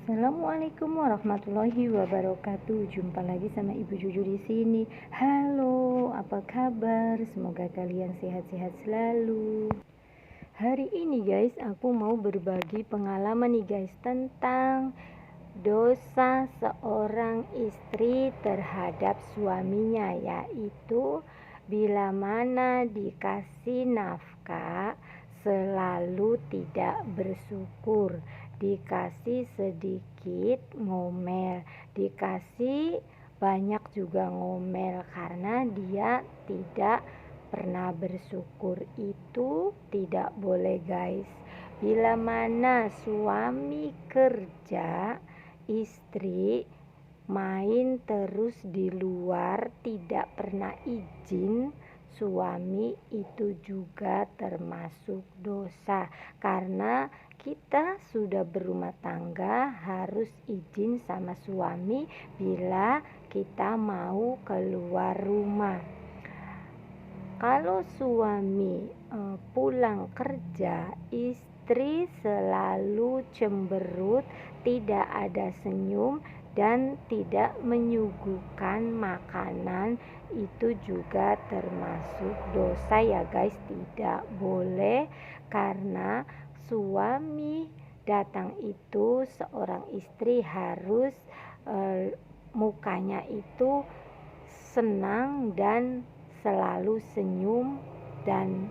Assalamualaikum warahmatullahi wabarakatuh. Jumpa lagi sama Ibu Juju di sini. Halo, apa kabar? Semoga kalian sehat-sehat selalu. Hari ini guys, aku mau berbagi pengalaman nih guys tentang dosa seorang istri terhadap suaminya, yaitu bila mana dikasih nafkah selalu tidak bersyukur, dikasih sedikit ngomel, dikasih banyak juga ngomel karena dia tidak pernah bersyukur. Itu tidak boleh guys. Bila mana suami kerja, istri main terus di luar, tidak pernah izin suami, itu juga termasuk dosa. Karena kita sudah berumah tangga harus izin sama suami bila kita mau keluar rumah. Kalau suami pulang kerja, istri selalu cemberut, tidak ada senyum dan tidak menyuguhkan makanan, itu juga termasuk dosa ya guys. Tidak boleh, karena suami datang itu seorang istri harus mukanya itu senang dan selalu senyum, dan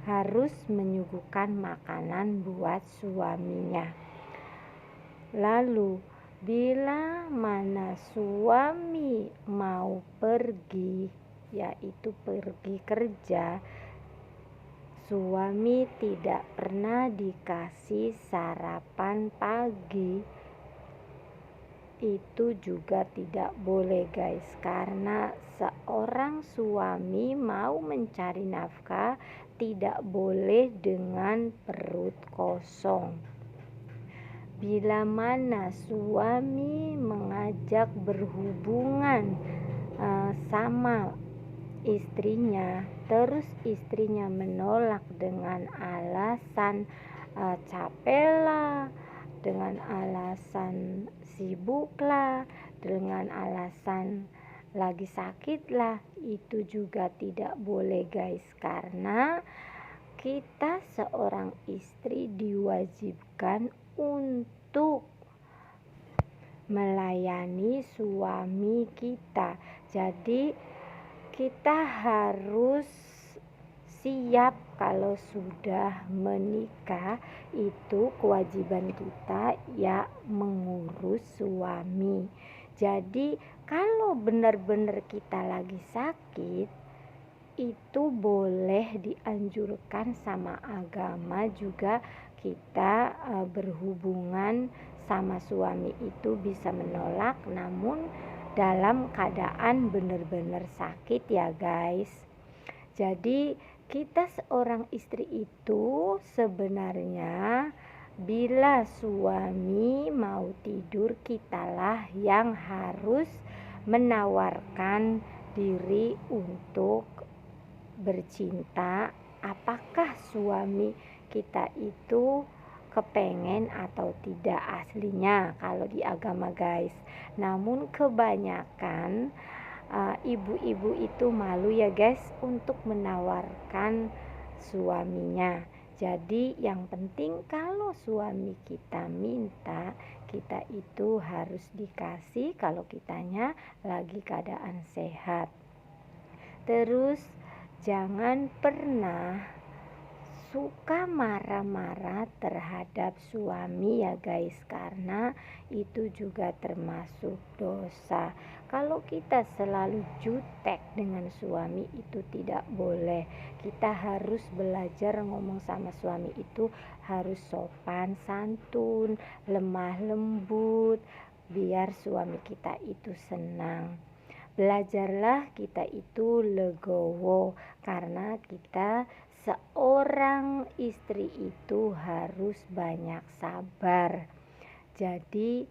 harus menyuguhkan makanan buat suaminya. Lalu bila mana suami mau pergi, yaitu pergi kerja, suami tidak pernah dikasih sarapan pagi, itu juga tidak boleh guys. Karena seorang suami mau mencari nafkah tidak boleh dengan perut kosong. Bila mana suami mengajak berhubungan sama istrinya, terus istrinya menolak dengan alasan capeklah, dengan alasan sibuklah, dengan alasan lagi sakitlah, itu juga tidak boleh guys. Karena kita seorang istri diwajibkan untuk melayani suami kita. Jadi kita harus siap kalau sudah menikah, itu kewajiban kita ya mengurus suami. Jadi kalau benar-benar kita lagi sakit, itu boleh dianjurkan sama agama juga, kita berhubungan sama suami itu bisa menolak, namun dalam keadaan benar-benar sakit ya guys. Jadi kita seorang istri itu sebenarnya bila suami mau tidur, kitalah yang harus menawarkan diri untuk bercinta. Apakah suami kita itu kepengen atau tidak aslinya kalau di agama guys. Namun kebanyakan ibu-ibu itu malu ya guys untuk menawarkan suaminya. Jadi yang penting kalau suami kita minta, kita itu harus dikasih kalau kitanya lagi keadaan sehat. Terus jangan pernah suka marah-marah terhadap suami ya guys, karena itu juga termasuk dosa. Kalau kita selalu jutek dengan suami, itu tidak boleh. Kita harus belajar ngomong sama suami itu harus sopan santun, lemah lembut, biar suami kita itu senang. Belajarlah kita itu legowo, karena kita seorang istri itu harus banyak sabar. Jadi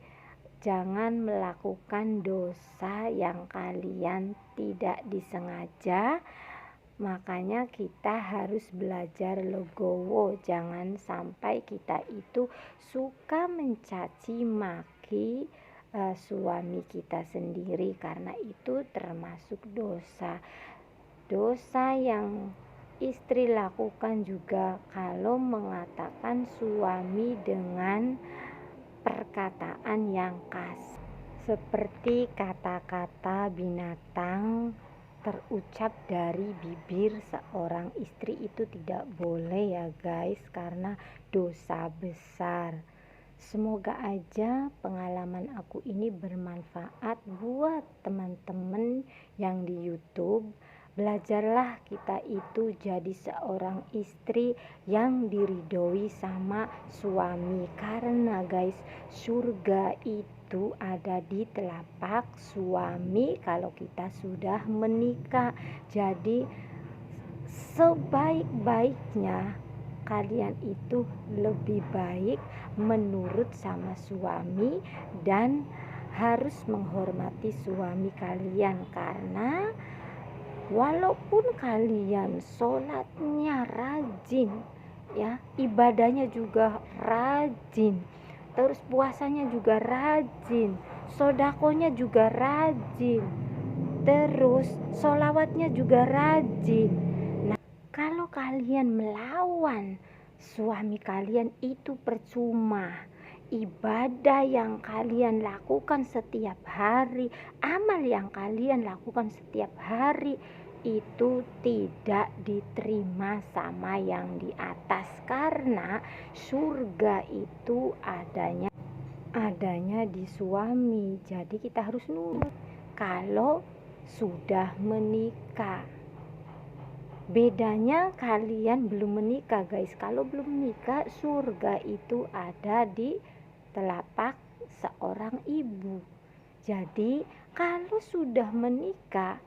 jangan melakukan dosa yang kalian tidak disengaja, Makanya kita harus belajar legowo. Jangan sampai kita itu suka mencaci maki suami kita sendiri, karena itu termasuk dosa. Dosa yang istri lakukan juga kalau mengatakan suami dengan perkataan yang kasar, seperti kata-kata binatang terucap dari bibir seorang istri. Itu tidak boleh ya guys, karena dosa besar. Semoga aja pengalaman aku ini bermanfaat buat teman-teman yang di YouTube. Belajarlah kita itu jadi seorang istri yang diridhoi sama suami, karena guys, surga itu ada di telapak suami kalau kita sudah menikah. Jadi sebaik-baiknya kalian itu lebih baik menurut sama suami dan harus menghormati suami kalian, karena walaupun kalian sholatnya rajin ya, ibadahnya juga rajin, terus puasanya juga rajin, sodakonya juga rajin, terus sholawatnya juga rajin. Nah, kalau kalian melawan suami kalian itu percuma. Ibadah yang kalian lakukan setiap hari, amal yang kalian lakukan setiap hari itu tidak diterima sama yang di atas, karena surga itu adanya di suami. Jadi kita harus nurut kalau sudah menikah. Bedanya kalian belum menikah guys. Kalau belum menikah, surga itu ada di telapak seorang ibu. Jadi kalau sudah menikah,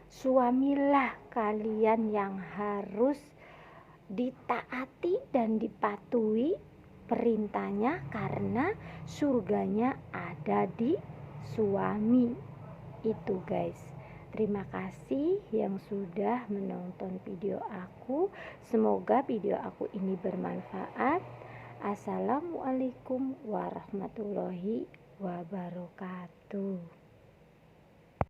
suamilah kalian yang harus ditaati dan dipatuhi perintahnya, karena surganya ada di suami. Itu guys. Terima kasih yang sudah menonton video aku. Semoga video aku ini bermanfaat. Assalamualaikum warahmatullahi wabarakatuh.